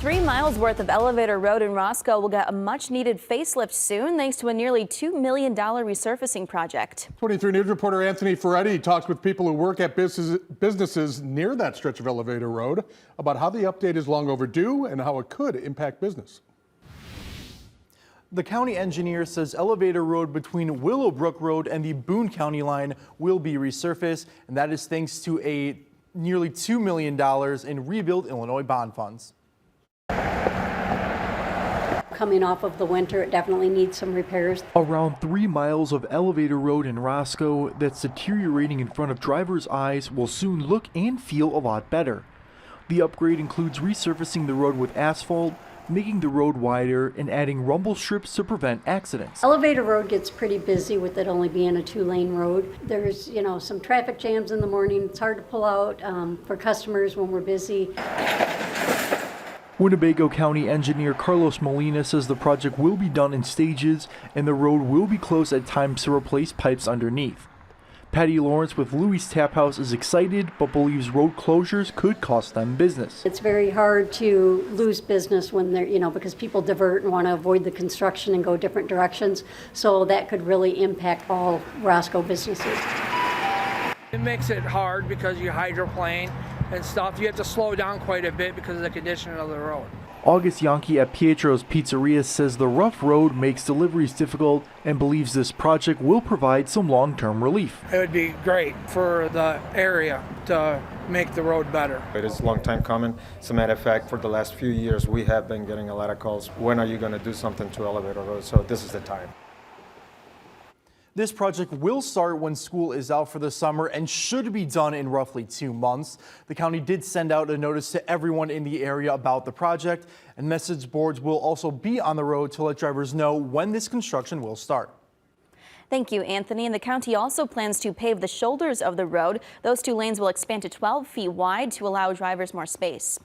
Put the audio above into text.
3 miles worth of elevator road in Roscoe will get a much-needed facelift soon thanks to a nearly $2 million resurfacing project. 23 News reporter Anthony Ferretti talks with people who work at businesses near that stretch of elevator road about how the update is long overdue and how it could impact business. The county engineer says elevator road between Willowbrook Road and the Boone County line will be resurfaced, and that is thanks to a nearly $2 million in Rebuild Illinois bond funds. Coming off of the winter, it definitely needs some repairs. Around 3 miles of elevator road in Roscoe that's deteriorating in front of drivers' eyes will soon look and feel a lot better. The upgrade includes resurfacing the road with asphalt, making the road wider, and adding rumble strips to prevent accidents. Elevator road gets pretty busy with it only being a 2-lane road. There's, some traffic jams in the morning. It's hard to pull out for customers when we're busy. Winnebago County engineer Carlos Molina says the project will be done in stages and the road will be closed at times to replace pipes underneath. Patty Lawrence with Louis Tap House is excited but believes road closures could cost them business. It's very hard to lose business when they're, because people divert and want to avoid the construction and go different directions. So that could really impact all Roscoe businesses. It makes it hard because you hydroplane and stuff. You have to slow down quite a bit because of the condition of the road. August Yankee at Pietro's Pizzeria says the rough road makes deliveries difficult and believes this project will provide some long-term relief. It would be great for the area to make the road better. It is a long time coming. As a matter of fact, for the last few years, we have been getting a lot of calls. When are you going to do something to elevator road? So this is the time. This project will start when school is out for the summer and should be done in roughly 2 months. The county did send out a notice to everyone in the area about the project, and message boards will also be on the road to let drivers know when this construction will start. Thank you, Anthony. And the county also plans to pave the shoulders of the road. Those 2 lanes will expand to 12 feet wide to allow drivers more space.